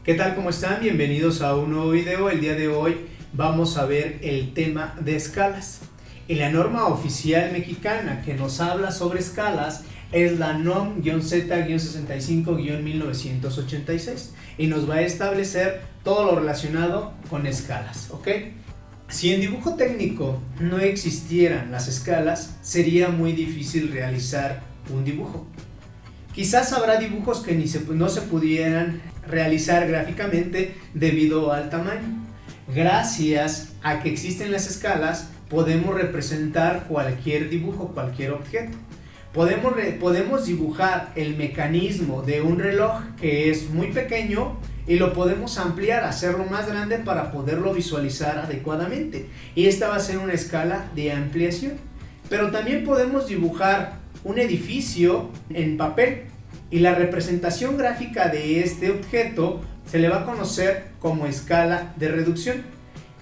¿Qué tal? ¿Cómo están? Bienvenidos a un nuevo video. El día de hoy vamos a ver el tema de escalas. Y la norma oficial mexicana que nos habla sobre escalas es la NOM-Z-65-1986 y nos va a establecer todo lo relacionado con escalas, ¿ok? Si en dibujo técnico no existieran las escalas, sería muy difícil realizar un dibujo. Quizás habrá dibujos que no se pudieran realizar gráficamente debido al tamaño. Gracias a que existen las escalas, podemos representar cualquier dibujo, cualquier objeto. Podemos dibujar el mecanismo de un reloj que es muy pequeño y lo podemos ampliar, hacerlo más grande para poderlo visualizar adecuadamente. Y esta va a ser una escala de ampliación. Pero también podemos dibujar un edificio en papel y la representación gráfica de este objeto se le va a conocer como escala de reducción.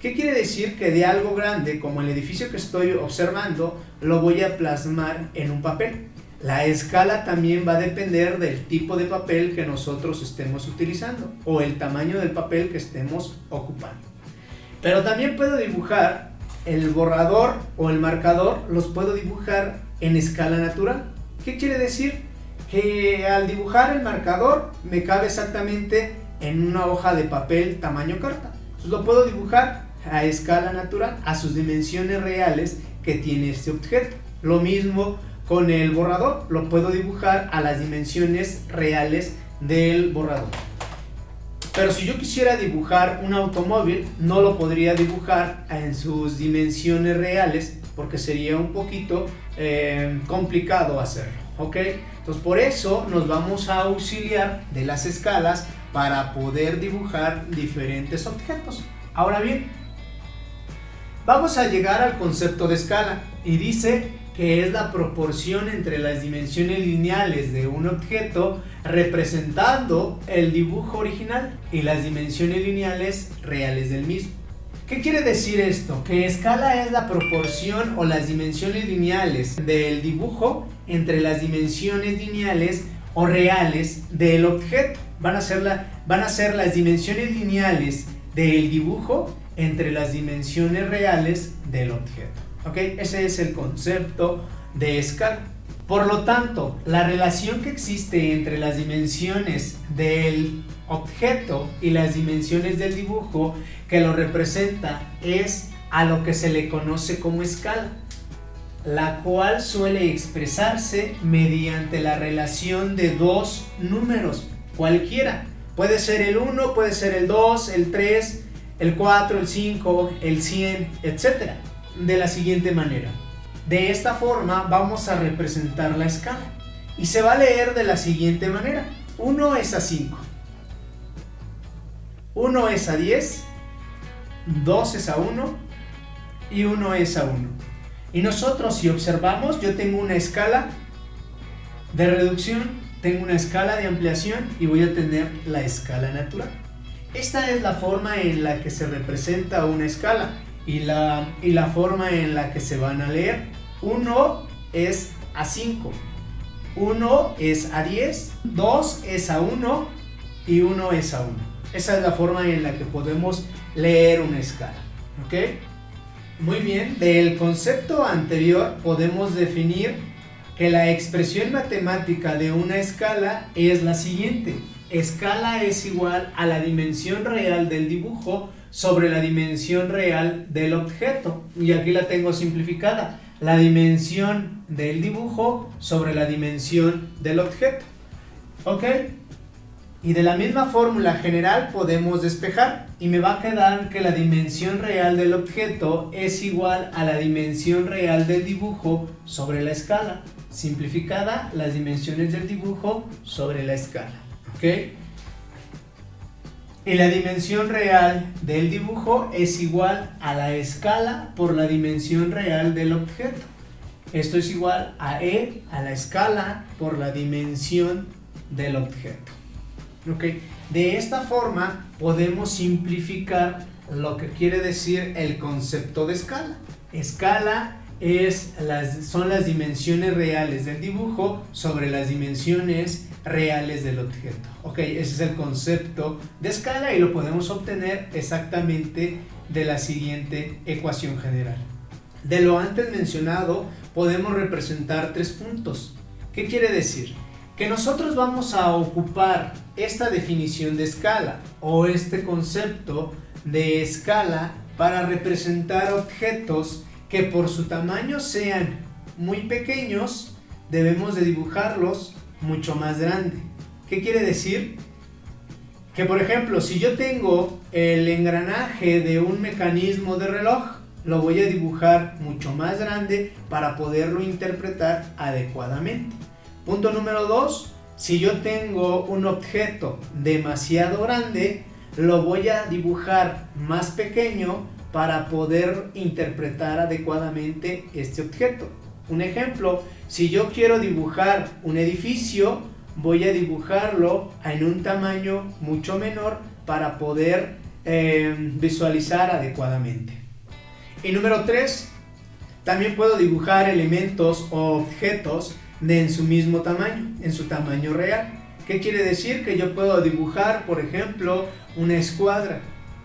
¿Qué quiere decir? Que de algo grande como el edificio que estoy observando lo voy a plasmar en un papel. La escala también va a depender del tipo de papel que nosotros estemos utilizando o el tamaño del papel que estemos ocupando. Pero también puedo dibujar el borrador o el marcador, los puedo dibujar en escala natural. ¿Qué quiere decir? Que al dibujar el marcador me cabe exactamente en una hoja de papel tamaño carta. Entonces lo puedo dibujar a escala natural, a sus dimensiones reales que tiene este objeto. Lo mismo con el borrador, lo puedo dibujar a las dimensiones reales del borrador. Pero si yo quisiera dibujar un automóvil, no lo podría dibujar en sus dimensiones reales porque sería un poquito complicado hacerlo, ¿ok? Entonces por eso nos vamos a auxiliar de las escalas para poder dibujar diferentes objetos. Ahora bien, vamos a llegar al concepto de escala y dice que es la proporción entre las dimensiones lineales de un objeto representando el dibujo original y las dimensiones lineales reales del mismo. ¿Qué quiere decir esto? Que escala es la proporción o las dimensiones lineales del dibujo entre las dimensiones lineales o reales del objeto. Van a ser las dimensiones lineales del dibujo entre las dimensiones reales del objeto. ¿Ok? Ese es el concepto de escala. Por lo tanto, la relación que existe entre las dimensiones del objeto y las dimensiones del dibujo que lo representa es a lo que se le conoce como escala, la cual suele expresarse mediante la relación de dos números, cualquiera. Puede ser el 1, puede ser el 2, el 3, el 4, el 5, el 100, etc. De la siguiente manera. De esta forma vamos a representar la escala y se va a leer de la siguiente manera. 1 es a 5, 1 es a 10, 2 es a 1 y 1 es a 1. Y nosotros, si observamos, yo tengo una escala de reducción, tengo una escala de ampliación y voy a tener la escala natural. Esta es la forma en la que se representa una escala y la forma en la que se van a leer. 1 es a 5, 1 es a 10, 2 es a 1 y 1 es a 1. Esa es la forma en la que podemos leer una escala, ¿ok? Muy bien, del concepto anterior podemos definir que la expresión matemática de una escala es la siguiente. Escala es igual a la dimensión real del dibujo sobre la dimensión real del objeto. Y aquí la tengo simplificada. La dimensión del dibujo sobre la dimensión del objeto. ¿Ok? Y de la misma fórmula general podemos despejar y me va a quedar que la dimensión real del objeto es igual a la dimensión real del dibujo sobre la escala. Simplificada, las dimensiones del dibujo sobre la escala. ¿Ok? Y la dimensión real del dibujo es igual a la escala por la dimensión real del objeto. Esto es igual a E a la escala por la dimensión del objeto. ¿Okay? De esta forma podemos simplificar lo que quiere decir el concepto de escala. Escala son las dimensiones reales del dibujo sobre las dimensiones reales del objeto. Ok, ese es el concepto de escala y lo podemos obtener exactamente de la siguiente ecuación general. De lo antes mencionado podemos representar 3 puntos. ¿Qué quiere decir? Que nosotros vamos a ocupar esta definición de escala o este concepto de escala para representar objetos que por su tamaño sean muy pequeños, debemos de dibujarlos mucho más grande. ¿Qué quiere decir? Que por ejemplo, si yo tengo el engranaje de un mecanismo de reloj, lo voy a dibujar mucho más grande para poderlo interpretar adecuadamente. Punto número 2, si yo tengo un objeto demasiado grande, lo voy a dibujar más pequeño para poder interpretar adecuadamente este objeto. Un ejemplo, si yo quiero dibujar un edificio, voy a dibujarlo en un tamaño mucho menor para poder visualizar adecuadamente. Y número 3, también puedo dibujar elementos o objetos en su mismo tamaño, en su tamaño real. ¿Qué quiere decir? Que yo puedo dibujar, por ejemplo, una escuadra.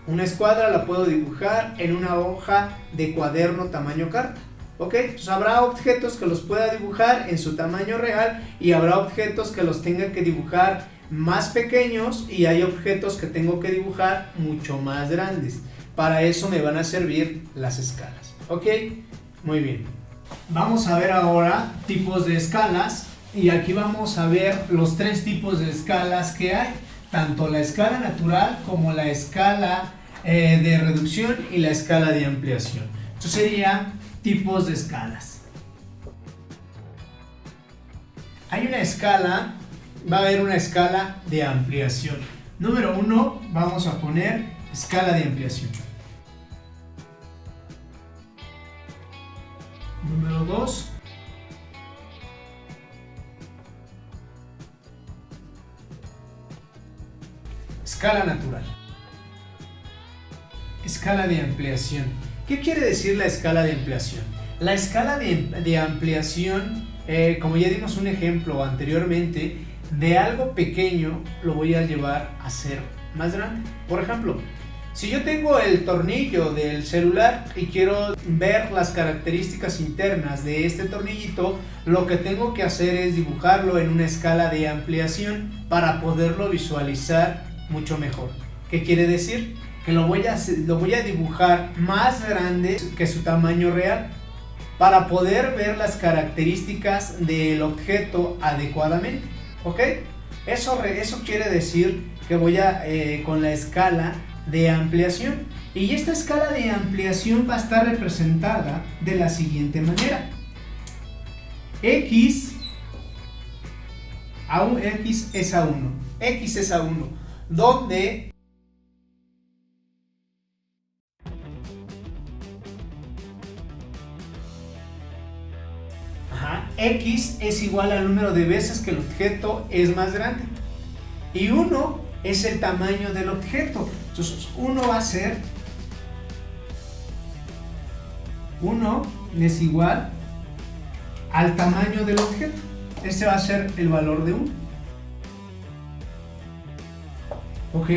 Una escuadra la puedo dibujar en una hoja de cuaderno tamaño carta. ¿Ok? Pues habrá objetos que los pueda dibujar en su tamaño real y habrá objetos que los tenga que dibujar más pequeños y hay objetos que tengo que dibujar mucho más grandes. Para eso me van a servir las escalas. ¿Ok? Muy bien. Vamos a ver ahora tipos de escalas y aquí vamos a ver los 3 tipos de escalas que hay. Tanto la escala natural como la escala de reducción y la escala de ampliación. Esto serían tipos de escalas. Hay una escala, va a haber una escala de ampliación. Número 1, vamos a poner escala de ampliación. Número 2, escala natural. Escala de ampliación. ¿Qué quiere decir la escala de ampliación? La escala de ampliación, como ya dimos un ejemplo anteriormente, de algo pequeño lo voy a llevar a ser más grande. Por ejemplo, si yo tengo el tornillo del celular y quiero ver las características internas de este tornillito, lo que tengo que hacer es dibujarlo en una escala de ampliación para poderlo visualizar mucho mejor. ¿Qué quiere decir? Que lo voy a dibujar más grande que su tamaño real para poder ver las características del objeto adecuadamente. ¿Ok? Eso quiere decir que voy con la escala de ampliación. Y esta escala de ampliación va a estar representada de la siguiente manera. X es a 1. X es a 1. Donde X es igual al número de veces que el objeto es más grande. Y 1 es el tamaño del objeto. Entonces 1 va a ser 1 es igual al tamaño del objeto. Este va a ser el valor de 1. Ok,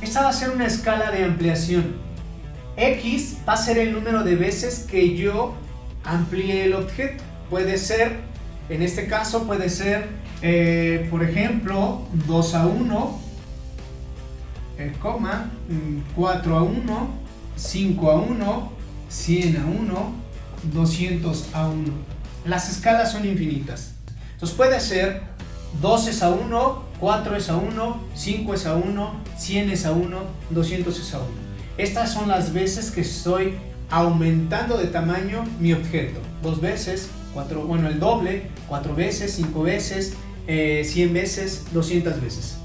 esta va a ser una escala de ampliación. X va a ser el número de veces que yo amplíe el objeto. Puede ser, en este caso puede ser, por ejemplo, 2 a 1, 4 a 1, 5 a 1, 100 a 1, 200 a 1. Las escalas son infinitas. Entonces puede ser 2 es a 1, 4 es a 1, 5 es a 1, 100 es a 1, 200 es a 1. Estas son las veces que estoy aumentando de tamaño mi objeto. 2 veces, el doble, 4 veces, 5 veces, 100 veces, 200 veces.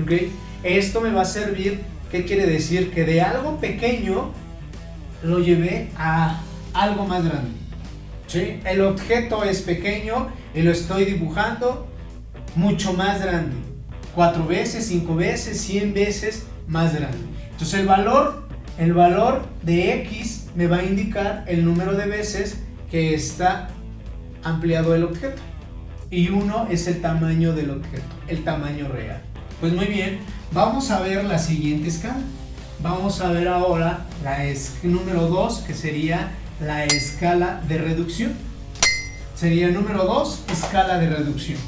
¿Okay? Esto me va a servir, ¿qué quiere decir? Que de algo pequeño lo llevé a algo más grande. ¿Sí? El objeto es pequeño y lo estoy dibujando mucho más grande. 4 veces, 5 veces, 100 veces más grande. Entonces el valor de X me va a indicar el número de veces que está ampliado el objeto. Y 1 es el tamaño del objeto, el tamaño real. Pues muy bien, vamos a ver la siguiente escala. Vamos a ver ahora la número 2, que sería la escala de reducción. Sería número 2, escala de reducción.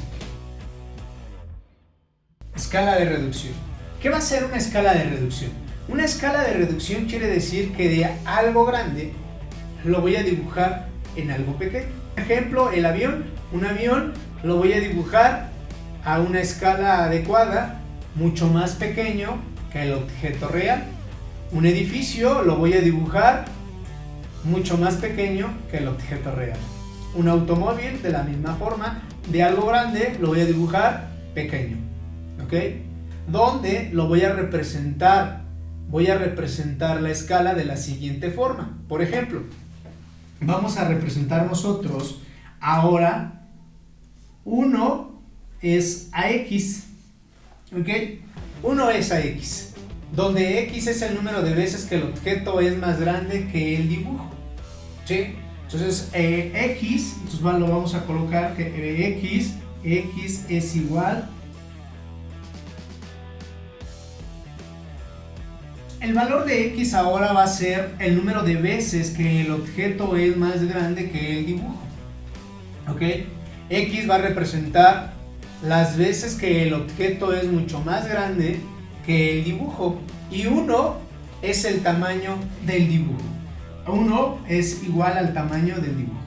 Escala de reducción. ¿Qué va a ser una escala de reducción? Una escala de reducción quiere decir que de algo grande lo voy a dibujar en algo pequeño. Por ejemplo, el avión. Un avión lo voy a dibujar a una escala adecuada, mucho más pequeño que el objeto real. Un edificio lo voy a dibujar mucho más pequeño que el objeto real. Un automóvil, de la misma forma, de algo grande lo voy a dibujar pequeño. ¿Ok? ¿Dónde lo voy a representar? Voy a representar la escala de la siguiente forma. Por ejemplo, vamos a representar nosotros ahora 1 es AX. ¿Ok? 1 es AX. Donde X es el número de veces que el objeto es más grande que el dibujo. ¿Sí? Entonces, X, entonces lo vamos a colocar que X es igual. El valor de X ahora va a ser el número de veces que el objeto es más grande que el dibujo. ¿Ok? X va a representar las veces que el objeto es mucho más grande que el dibujo. Y 1 es el tamaño del dibujo. 1 es igual al tamaño del dibujo.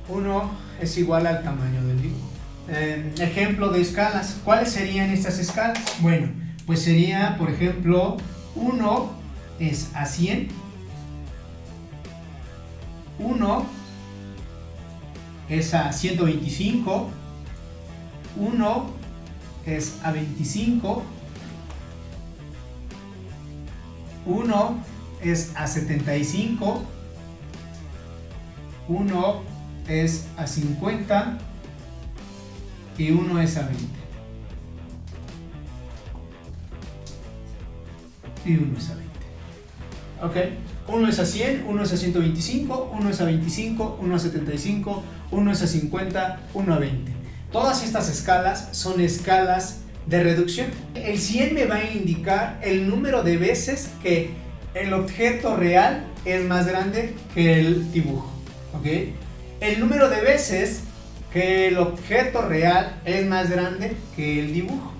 Uno es igual al tamaño del dibujo. Ejemplo de escalas. ¿Cuáles serían estas escalas? Bueno, pues sería, por ejemplo, 1 es a 100. 1 es a 125. 1 es a 25. 1 es a 75. 1 es a 50. Y 1 es a 20. Y 1 es a 20. ¿Ok? 1 es a 100, 1 es a 125, 1 es a 25, 1 a 75, 1 es a 50, 1 a 20. Todas estas escalas son escalas de reducción. El 100 me va a indicar el número de veces que el objeto real es más grande que el dibujo. ¿Ok? El número de veces que el objeto real es más grande que el dibujo.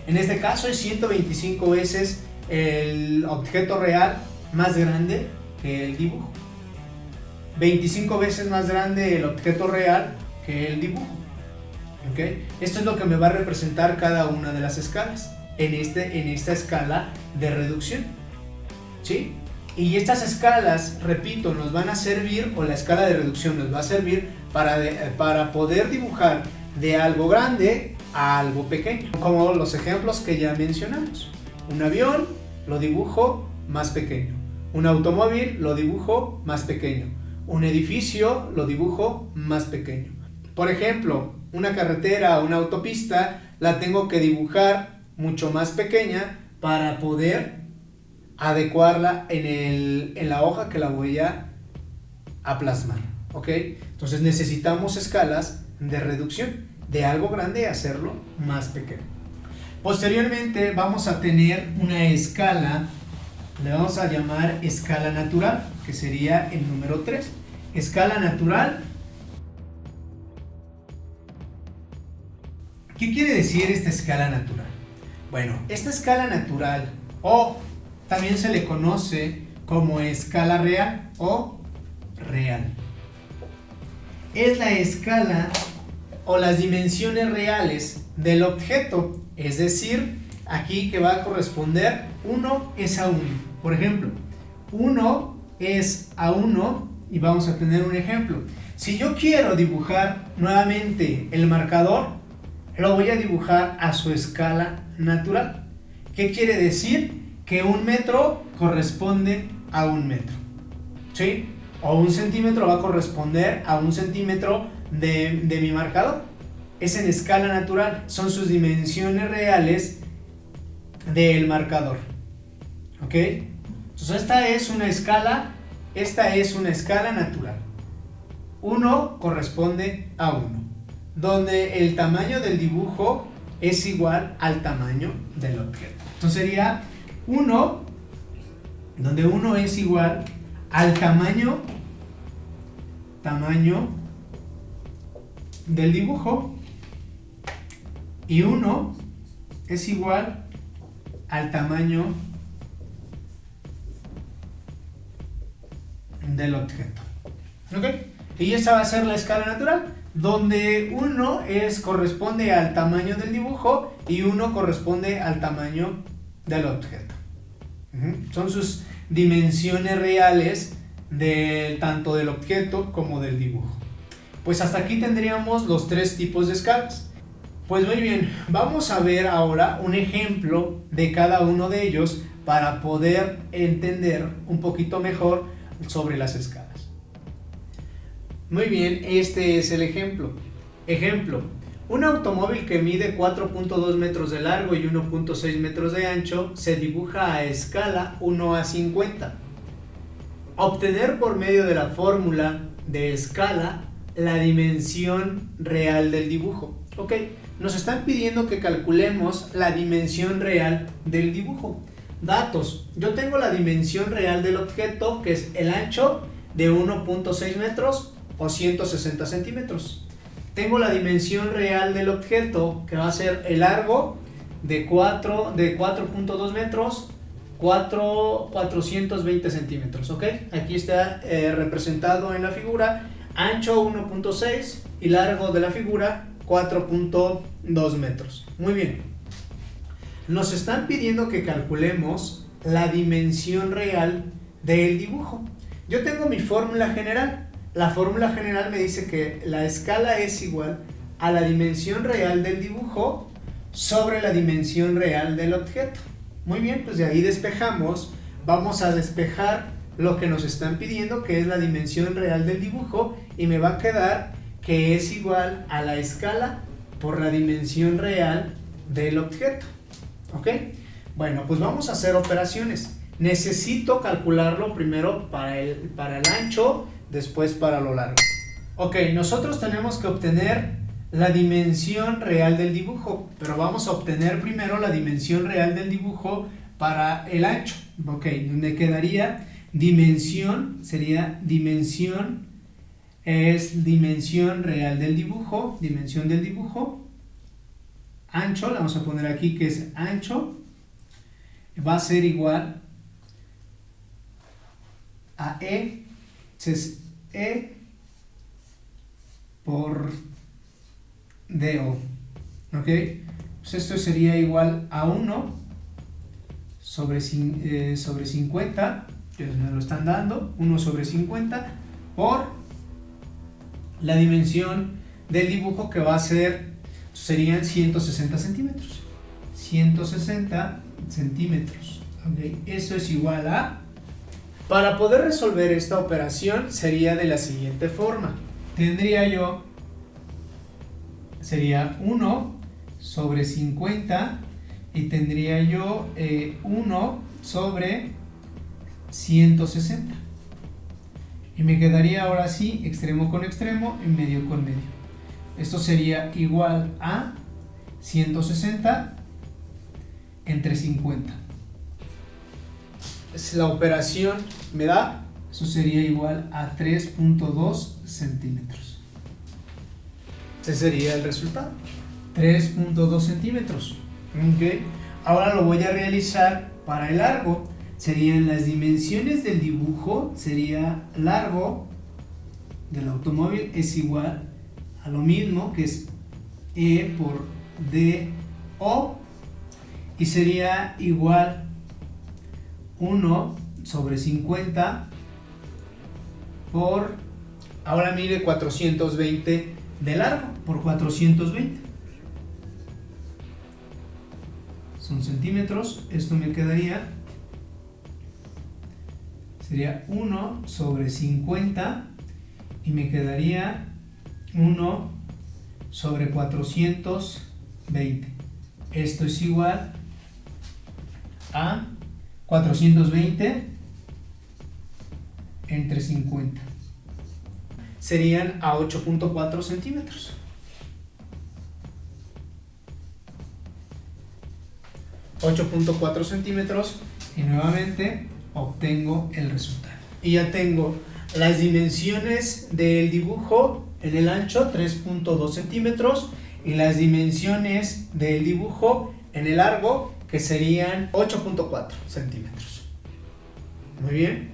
En este caso es 125 veces el objeto real más grande que el dibujo. 25 veces más grande el objeto real que el dibujo. ¿Okay? Esto es lo que me va a representar cada una de las escalas en esta escala de reducción. ¿Sí? Y estas escalas, repito, nos van a servir, o la escala de reducción nos va a servir para poder dibujar de algo grande a algo pequeño, como los ejemplos que ya mencionamos. Un avión lo dibujo más pequeño, un automóvil lo dibujo más pequeño, un edificio lo dibujo más pequeño. Por ejemplo, una carretera o una autopista la tengo que dibujar mucho más pequeña para poder adecuarla en la hoja que la voy a plasmar. ¿Ok? Entonces necesitamos escalas de reducción, de algo grande hacerlo más pequeño. Posteriormente vamos a tener una escala, le vamos a llamar escala natural, que sería el número 3. Escala natural. ¿Qué quiere decir esta escala natural? Bueno, esta escala natural, o también se le conoce como escala real o real, es la escala o las dimensiones reales del objeto. Es decir, aquí que va a corresponder 1 es a 1. Por ejemplo, 1 es a 1 y vamos a tener un ejemplo. Si yo quiero dibujar nuevamente el marcador, lo voy a dibujar a su escala natural. ¿Qué quiere decir? Que 1 metro corresponde a 1 metro. ¿Sí? O 1 centímetro va a corresponder a 1 centímetro de mi marcador. Es en escala natural, son sus dimensiones reales del marcador. ¿Ok? Entonces esta es una escala natural. 1 corresponde a 1, donde el tamaño del dibujo es igual al tamaño del objeto. Entonces sería 1, donde 1 es igual al tamaño del dibujo, y 1 es igual al tamaño del objeto. ¿Ok? Y esa va a ser la escala natural, donde 1 corresponde al tamaño del dibujo y 1 corresponde al tamaño del objeto. Son sus dimensiones reales tanto del objeto como del dibujo. Pues hasta aquí tendríamos los 3 tipos de escalas. Pues muy bien, vamos a ver ahora un ejemplo de cada uno de ellos para poder entender un poquito mejor sobre las escalas. Muy bien, este es el ejemplo. Ejemplo, un automóvil que mide 4.2 metros de largo y 1.6 metros de ancho se dibuja a escala 1:50. Obtener por medio de la fórmula de escala la dimensión real del dibujo. Ok, nos están pidiendo que calculemos la dimensión real del dibujo. Datos, yo tengo la dimensión real del objeto, que es el ancho de 1.6 metros o 160 centímetros. Tengo la dimensión real del objeto, que va a ser el largo de 4.2 metros, 420 centímetros, ¿ok? Aquí está representado en la figura, ancho 1.6 y largo de la figura 4.2 metros. Muy bien. Nos están pidiendo que calculemos la dimensión real del dibujo. Yo tengo mi fórmula general. La fórmula general me dice que la escala es igual a la dimensión real del dibujo sobre la dimensión real del objeto. Muy bien, pues de ahí despejamos. Vamos a despejar lo que nos están pidiendo, que es la dimensión real del dibujo, y me va a quedar que es igual a la escala por la dimensión real del objeto. ¿Ok? Bueno, pues vamos a hacer operaciones. Necesito calcularlo primero para el ancho, después para lo largo. Ok, nosotros tenemos que obtener la dimensión real del dibujo, pero vamos a obtener primero la dimensión real del dibujo para el ancho. Ok, donde quedaría dimensión, sería dimensión, es dimensión real del dibujo, dimensión del dibujo, ancho, la vamos a poner aquí que es ancho, va a ser igual a es E por DO, ¿ok? Pues esto sería igual a 1 sobre 50, que me lo están dando, 1 sobre 50 por la dimensión del dibujo, que va a ser, serían 160 centímetros. 160 centímetros, ¿ok? Eso es igual a... Para poder resolver esta operación sería de la siguiente forma. Tendría yo, sería 1 sobre 50 y tendría yo 1 sobre 160. Y me quedaría ahora sí extremo con extremo y medio con medio. Esto sería igual a 160 entre 50. La operación me da, eso sería igual a 3.2 centímetros. Ese sería el resultado, 3.2 centímetros. ¿Okay? Ahora lo voy a realizar para el largo. Serían las dimensiones del dibujo, sería largo del automóvil es igual a lo mismo, que es E por DO, y sería igual 1 sobre 50 por, ahora mire, 420 de largo por 420. Son centímetros, esto me quedaría, sería 1 sobre 50 y me quedaría 1 sobre 420. Esto es igual a 420 entre 50. Serían a 8.4 centímetros. 8.4 centímetros y nuevamente obtengo el resultado. Y ya tengo las dimensiones del dibujo en el ancho, 3.2 centímetros, y las dimensiones del dibujo en el largo, que serían 8.4 centímetros. Muy bien,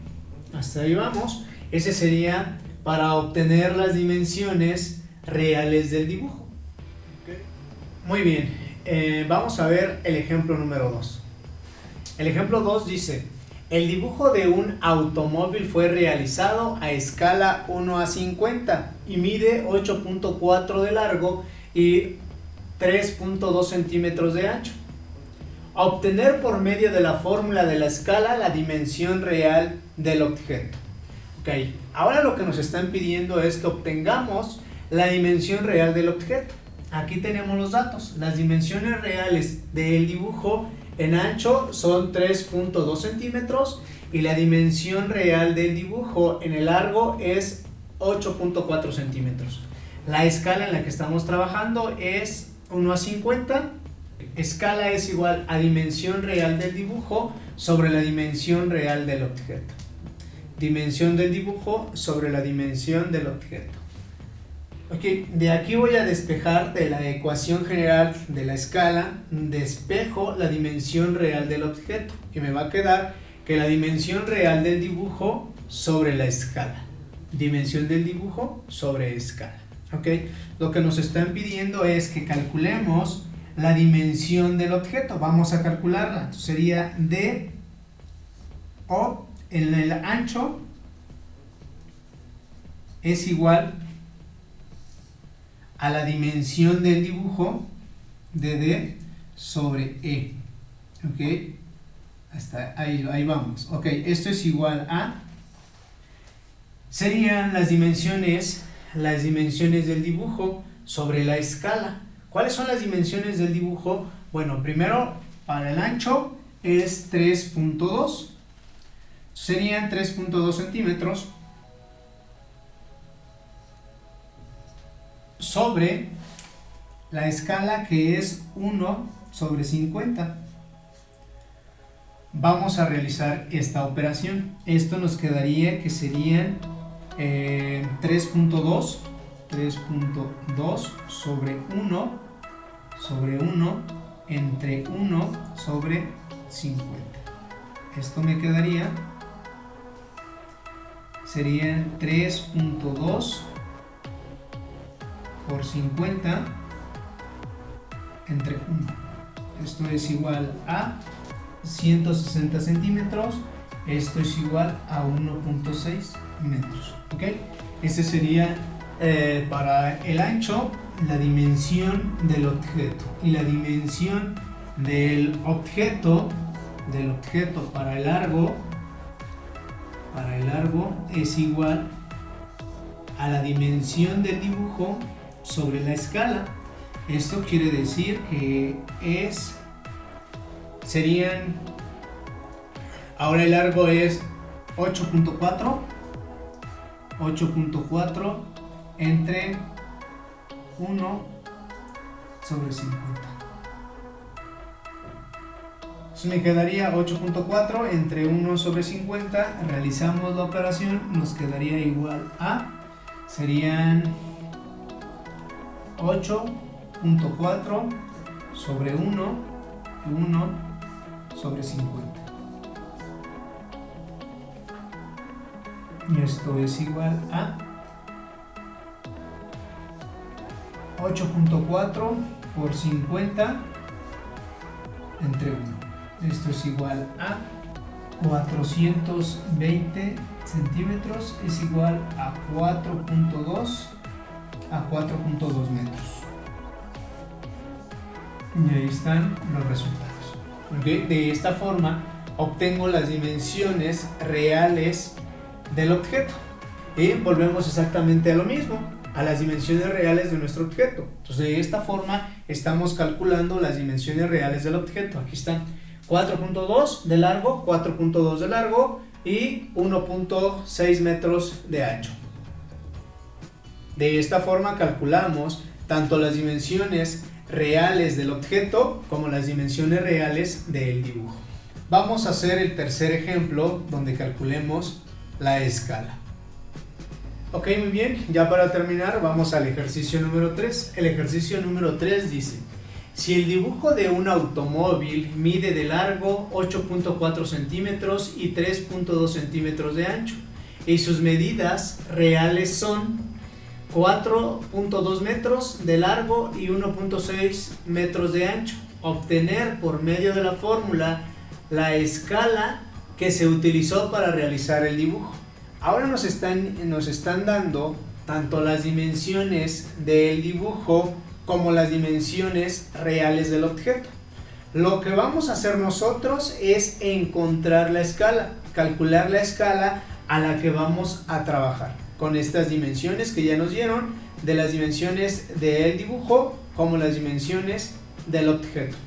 hasta ahí vamos. Ese sería para obtener las dimensiones reales del dibujo. Muy bien, vamos a ver el ejemplo número 2. El ejemplo 2 dice: el dibujo de un automóvil fue realizado a escala 1:50 y mide 8.4 de largo y 3.2 centímetros de ancho. A obtener por medio de la fórmula de la escala la dimensión real del objeto. Ok, ahora lo que nos están pidiendo es que obtengamos la dimensión real del objeto. Aquí tenemos los datos. Las dimensiones reales del dibujo en ancho son 3.2 centímetros y la dimensión real del dibujo en el largo es 8.4 centímetros. La escala en la que estamos trabajando es 1:50. Escala es igual a dimensión real del dibujo sobre la dimensión real del objeto. Dimensión del dibujo sobre la dimensión del objeto. Ok, de aquí voy a despejar de la ecuación general de la escala, despejo la dimensión real del objeto y me va a quedar que la dimensión real del dibujo sobre la escala. Dimensión del dibujo sobre escala. Ok, lo que nos están pidiendo es que calculemos la dimensión del objeto. Vamos a calcularla. Entonces sería D o en el ancho es igual a la dimensión del dibujo de D sobre E. Ok, hasta ahí vamos. Ok, esto es igual a, serían las dimensiones del dibujo sobre la escala. ¿Cuáles son las dimensiones del dibujo? Bueno, primero para el ancho es 3.2, serían 3.2 centímetros sobre la escala, que es 1/50. Vamos a realizar esta operación. Esto nos quedaría que serían 3.2 sobre 1 entre 1/50. Esto me quedaría, serían 3.2 por 50 entre 1. Esto es igual a 160 centímetros. Esto es igual a 1.6 metros. ¿Ok? Este sería para el ancho la dimensión del objeto. Y la dimensión del objeto para el largo es igual a la dimensión del dibujo sobre la escala. Esto quiere decir que ahora el largo es 8.4 entre 1/50. Entonces me quedaría 8.4 entre 1/50. Realizamos la operación, nos quedaría igual a, serían 8.4 sobre 1/50. Y esto es igual a 8.4 por 50 entre 1. Esto es igual a 420 centímetros, es igual a 4.2 metros. Y ahí están los resultados. ¿Okay? De esta forma obtengo las dimensiones reales del objeto. Y volvemos exactamente a lo mismo, a las dimensiones reales de nuestro objeto. Entonces de esta forma estamos calculando las dimensiones reales del objeto. Aquí están 4.2 de largo, 4.2 de largo y 1.6 metros de ancho. De esta forma calculamos tanto las dimensiones reales del objeto como las dimensiones reales del dibujo. Vamos a hacer el tercer ejemplo donde calculemos la escala. Ok, muy bien, ya para terminar vamos al ejercicio número 3. El ejercicio número 3 dice: si el dibujo de un automóvil mide de largo 8.4 centímetros y 3.2 centímetros de ancho y sus medidas reales son 4.2 metros de largo y 1.6 metros de ancho, obtener por medio de la fórmula la escala que se utilizó para realizar el dibujo. Ahora nos están dando tanto las dimensiones del dibujo como las dimensiones reales del objeto. Lo que vamos a hacer nosotros es encontrar la escala, calcular la escala a la que vamos a trabajar con estas dimensiones que ya nos dieron, de las dimensiones del dibujo como las dimensiones del objeto.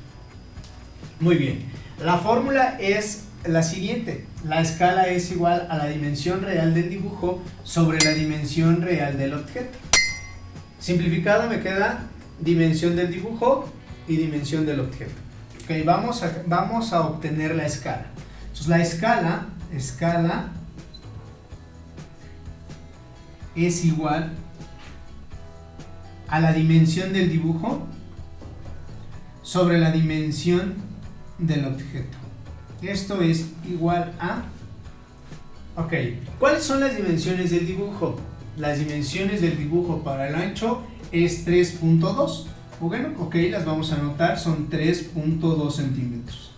Muy bien, la fórmula es la siguiente: la escala es igual a la dimensión real del dibujo sobre la dimensión real del objeto. Simplificado me queda dimensión del dibujo y dimensión del objeto. Ok, vamos a obtener la escala. Entonces la escala es igual a la dimensión del dibujo sobre la dimensión del objeto. Esto es igual a... Ok, ¿cuáles son las dimensiones del dibujo? Las dimensiones del dibujo para el ancho es 3.2. Bueno, ok, las vamos a anotar, son 3.2 centímetros.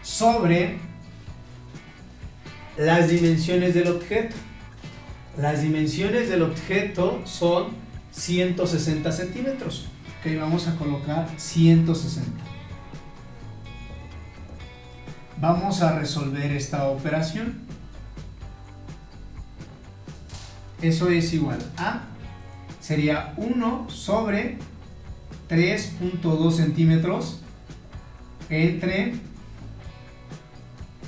Sobre las dimensiones del objeto. Las dimensiones del objeto son 160 centímetros. Ok, vamos a colocar 160. Vamos a resolver esta operación. Eso es igual a, sería 1 sobre 3.2 centímetros entre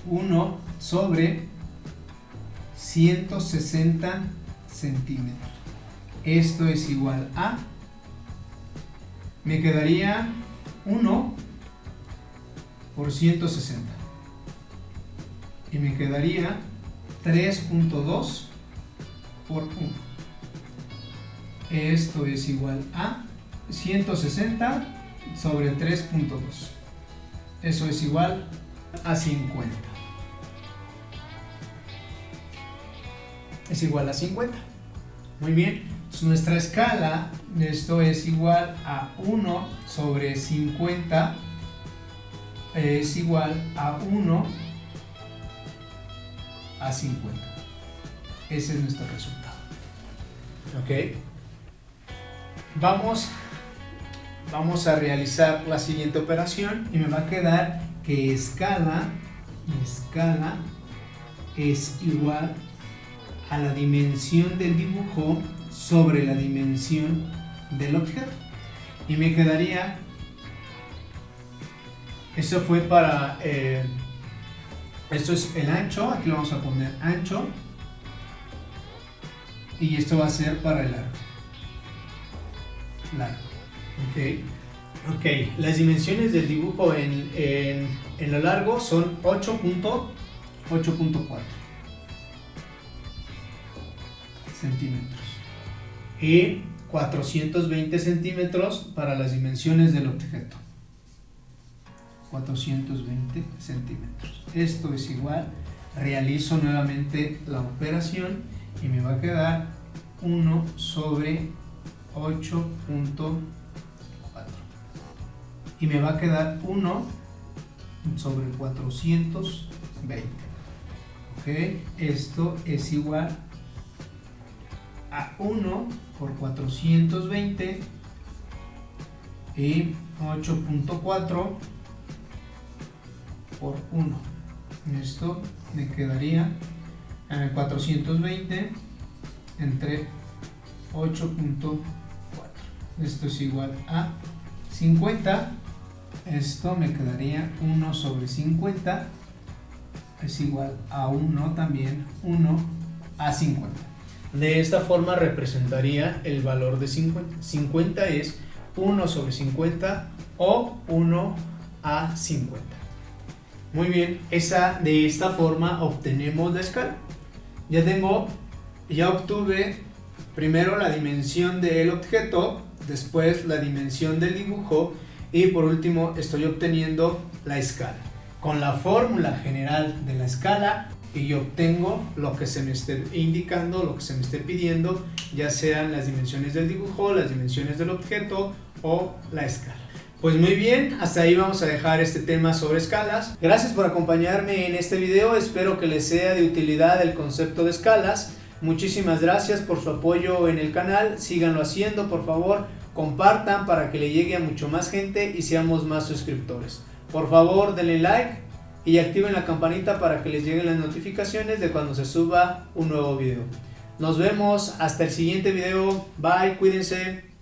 1 sobre 160 centímetros. Esto es igual a, me quedaría 1 por 160 y me quedaría 3.2 por 1. Esto es igual a 160 sobre 3.2. Eso es igual a 50. Es igual a 50. Muy bien. Entonces nuestra escala, esto es igual a 1 sobre 50, es igual a 1 a 50. Ese es nuestro resultado. Ok. Vamos a realizar la siguiente operación y me va a quedar que escala es igual a la dimensión del dibujo sobre la dimensión del objeto. Y me quedaría, eso fue para, esto es el ancho, aquí lo vamos a poner ancho. Y esto va a ser para el largo. Ok, las dimensiones del dibujo en lo largo son 8.4 centímetros y 420 centímetros para las dimensiones del objeto. 420 centímetros. Esto es igual, realizo nuevamente la operación y me va a quedar 1 sobre 8.4 y me va a quedar 1 sobre 420. Ok, esto es igual a 1 por 420 y 8.4 por 1. Esto me quedaría 420 entre 8.4. Esto es igual a 50 Esto me quedaría 1 sobre 50 es igual a 1 también, 1 a 50. De esta forma representaría el valor de 50. 50 es 1 sobre 50 o 1 a 50. Muy bien, de esta forma obtenemos la escala. Ya obtuve primero la dimensión del objeto, después la dimensión del dibujo y por último estoy obteniendo la escala. Con la fórmula general de la escala y yo obtengo lo que se me esté indicando, lo que se me esté pidiendo, ya sean las dimensiones del dibujo, las dimensiones del objeto o la escala. Pues muy bien, hasta ahí vamos a dejar este tema sobre escalas. Gracias por acompañarme en este video, espero que les sea de utilidad el concepto de escalas. Muchísimas gracias por su apoyo en el canal, síganlo haciendo por favor, compartan para que le llegue a mucho más gente y seamos más suscriptores. Por favor denle like y activen la campanita para que les lleguen las notificaciones de cuando se suba un nuevo video. Nos vemos hasta el siguiente video, bye, cuídense.